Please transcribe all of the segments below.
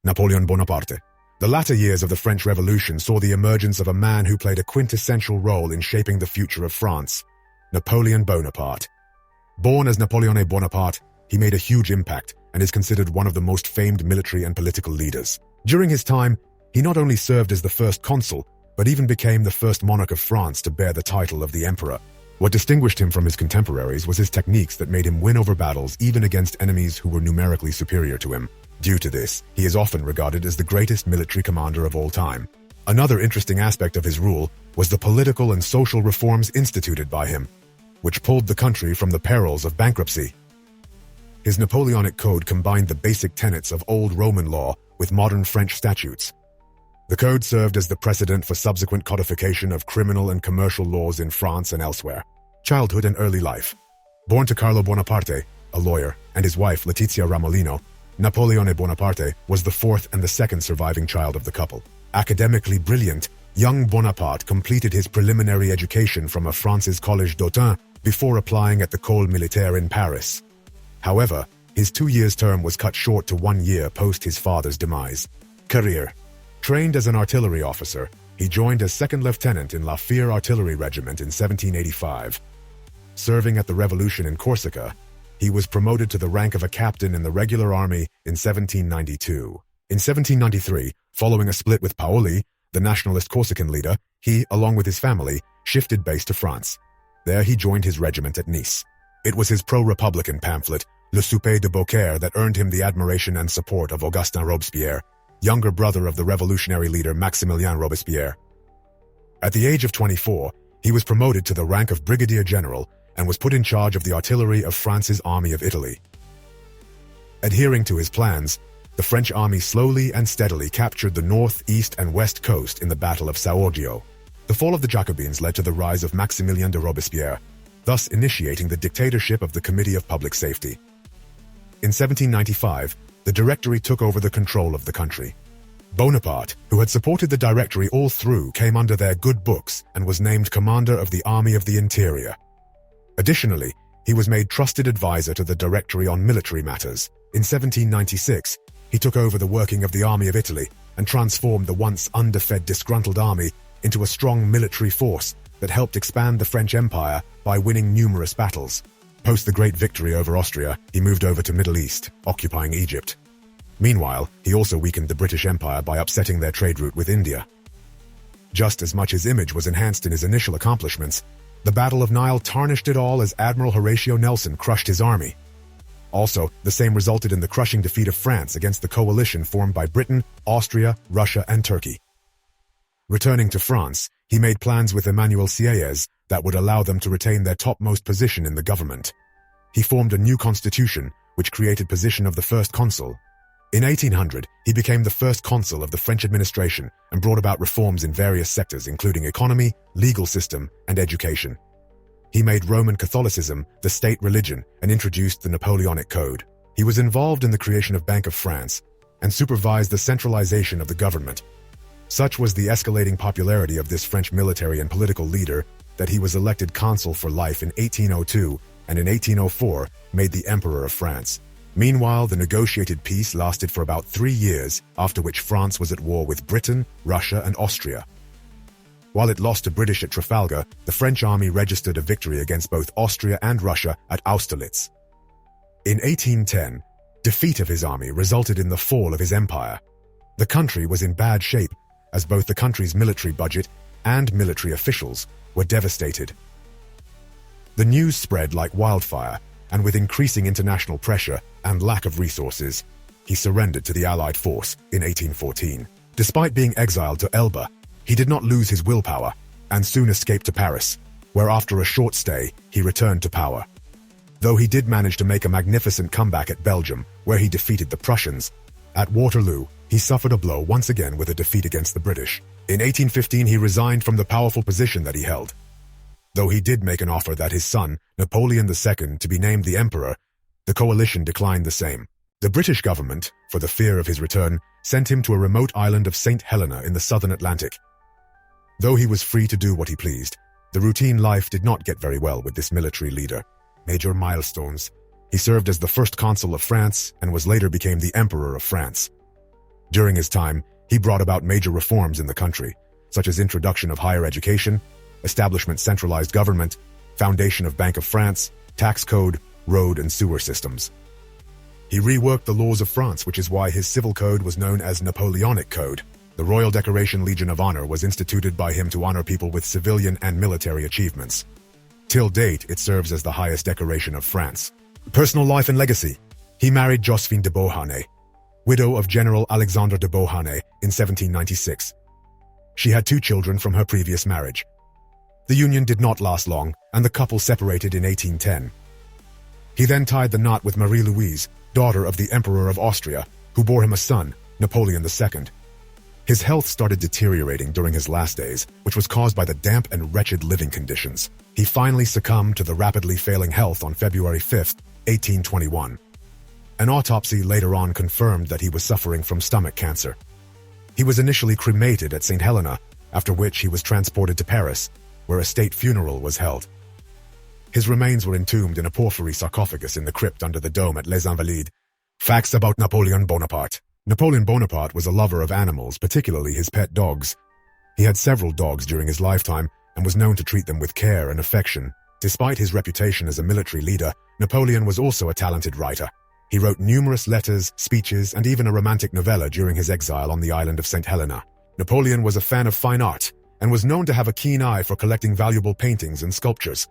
Napoleon Bonaparte. The latter years of the French Revolution saw the emergence of a man who played a quintessential role in shaping the future of France, Napoleon Bonaparte. Born as Napoleone Bonaparte, he made a huge impact and is considered one of the most famed military and political leaders. During his time, he not only served as the first consul, but even became the first monarch of France to bear the title of the emperor. What distinguished him from his contemporaries was his techniques that made him win over battles even against enemies who were numerically superior to him. Due to this, he is often regarded as the greatest military commander of all time. Another interesting aspect of his rule was the political and social reforms instituted by him, which pulled the country from the perils of bankruptcy. His Napoleonic Code combined the basic tenets of old Roman law with modern French statutes. The code served as the precedent for subsequent codification of criminal and commercial laws in France and elsewhere. Childhood and early life. Born to Carlo Bonaparte, a lawyer, and his wife Letizia Ramolino, Napoleone Bonaparte was the fourth and the second surviving child of the couple. Academically brilliant, young Bonaparte completed his preliminary education from a France's Collège d'Autun before applying at the École Militaire in Paris. However, his 2 years term was cut short to 1 year post his father's demise. Career. Trained as an artillery officer, he joined as second lieutenant in La Fère Artillery Regiment in 1785. Serving at the Revolution in Corsica, he was promoted to the rank of a captain in the regular army in 1792. In 1793, following a split with Paoli, the nationalist Corsican leader, he, along with his family, shifted base to France. There he joined his regiment at Nice. It was his pro-republican pamphlet, Le Souper de Beaucaire, that earned him the admiration and support of Augustin Robespierre, younger brother of the revolutionary leader Maximilien Robespierre. At the age of 24, he was promoted to the rank of brigadier general and was put in charge of the artillery of France's Army of Italy. Adhering to his plans, the French army slowly and steadily captured the north, east, and west coast in the Battle of Saorgio. The fall of the Jacobins led to the rise of Maximilien de Robespierre, thus initiating the dictatorship of the Committee of Public Safety. In 1795, the Directory took over the control of the country. Bonaparte, who had supported the Directory all through, came under their good books and was named commander of the Army of the Interior. Additionally, he was made trusted advisor to the Directory on military matters. In 1796, he took over the working of the Army of Italy and transformed the once underfed, disgruntled army into a strong military force that helped expand the French Empire by winning numerous battles. Post the great victory over Austria, he moved over to Middle East, occupying Egypt. Meanwhile, he also weakened the British Empire by upsetting their trade route with India. Just as much his image was enhanced in his initial accomplishments, the Battle of Nile tarnished it all as Admiral Horatio Nelson crushed his army. Also, the same resulted in the crushing defeat of France against the coalition formed by Britain, Austria, Russia, and Turkey. Returning to France, he made plans with Emmanuel Sieyès that would allow them to retain their topmost position in the government. He formed a new constitution, which created position of the first consul. In 1800, he became the first consul of the French administration and brought about reforms in various sectors including economy, legal system, and education. He made Roman Catholicism the state religion and introduced the Napoleonic Code. He was involved in the creation of Bank of France and supervised the centralization of the government. Such was the escalating popularity of this French military and political leader that he was elected consul for life in 1802 and in 1804 made the Emperor of France. Meanwhile, the negotiated peace lasted for about 3 years, after which France was at war with Britain, Russia, and Austria. While it lost to British at Trafalgar, the French army registered a victory against both Austria and Russia at Austerlitz. In 1810, defeat of his army resulted in the fall of his empire. The country was in bad shape, as both the country's military budget and military officials were devastated. The news spread like wildfire, and with increasing international pressure and lack of resources, he surrendered to the Allied force in 1814. Despite being exiled to Elba, he did not lose his willpower and soon escaped to Paris, where after a short stay, he returned to power. Though he did manage to make a magnificent comeback at Belgium, where he defeated the Prussians, at Waterloo, he suffered a blow once again with a defeat against the British. In 1815, he resigned from the powerful position that he held. Though he did make an offer that his son, Napoleon II, to be named the emperor, the coalition declined the same. The British government, for the fear of his return, sent him to a remote island of St. Helena in the southern Atlantic. Though he was free to do what he pleased, the routine life did not get very well with this military leader. Major milestones. He served as the first consul of France and was later became the Emperor of France. During his time, he brought about major reforms in the country, such as introduction of higher education, establishment centralized government, foundation of Bank of France, tax code, road and sewer systems. He reworked the laws of France, which is why his civil code was known as Napoleonic Code. The Royal Decoration Legion of Honor was instituted by him to honor people with civilian and military achievements. Till date, it serves as the highest decoration of France. Personal life and legacy. He married Josephine de Beauharnais, widow of General Alexandre de Beauharnais, in 1796. She had 2 children from her previous marriage. The union did not last long, and the couple separated in 1810. He then tied the knot with Marie-Louise, daughter of the Emperor of Austria, who bore him a son, Napoleon II. His health started deteriorating during his last days, which was caused by the damp and wretched living conditions. He finally succumbed to the rapidly failing health on February 5, 1821. An autopsy later on confirmed that he was suffering from stomach cancer. He was initially cremated at St. Helena, after which he was transported to Paris, where a state funeral was held. His remains were entombed in a porphyry sarcophagus in the crypt under the dome at Les Invalides. Facts about Napoleon Bonaparte. Napoleon Bonaparte was a lover of animals, particularly his pet dogs. He had several dogs during his lifetime and was known to treat them with care and affection. Despite his reputation as a military leader, Napoleon was also a talented writer. He wrote numerous letters, speeches, and even a romantic novella during his exile on the island of St. Helena. Napoleon was a fan of fine art and was known to have a keen eye for collecting valuable paintings and sculptures.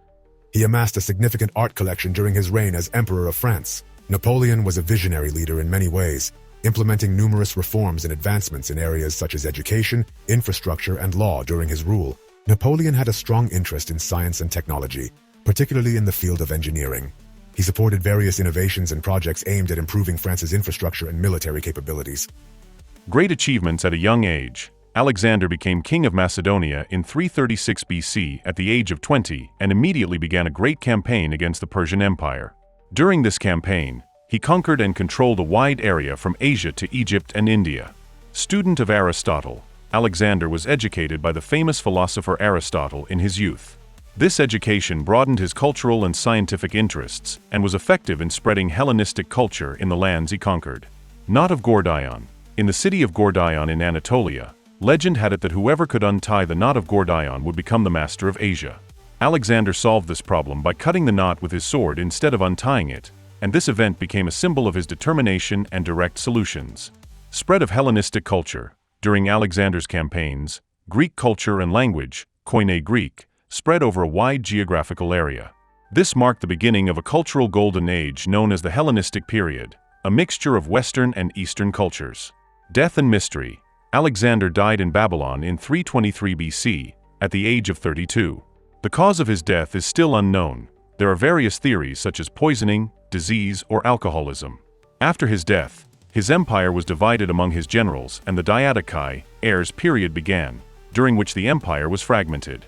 He amassed a significant art collection during his reign as Emperor of France. Napoleon was a visionary leader in many ways, implementing numerous reforms and advancements in areas such as education, infrastructure, and law during his rule. Napoleon had a strong interest in science and technology, particularly in the field of engineering. He supported various innovations and projects aimed at improving France's infrastructure and military capabilities. Great achievements at a young age. Alexander became king of Macedonia in 336 BC at the age of 20 and immediately began a great campaign against the Persian Empire. During this campaign, he conquered and controlled a wide area from Asia to Egypt and India. Student of Aristotle, Alexander was educated by the famous philosopher Aristotle in his youth. This education broadened his cultural and scientific interests and was effective in spreading Hellenistic culture in the lands he conquered. Knot of Gordion. In the city of Gordion in Anatolia, legend had it that whoever could untie the knot of Gordion would become the master of Asia. Alexander solved this problem by cutting the knot with his sword instead of untying it, and this event became a symbol of his determination and direct solutions. Spread of Hellenistic culture. During Alexander's campaigns, Greek culture and language, Koine Greek, spread over a wide geographical area. This marked the beginning of a cultural golden age known as the Hellenistic period, a mixture of Western and Eastern cultures. Death and mystery. Alexander died in Babylon in 323 BC, at the age of 32. The cause of his death is still unknown. There are various theories such as poisoning, disease, or alcoholism. After his death, his empire was divided among his generals and the Diadochi, heirs period began, during which the empire was fragmented.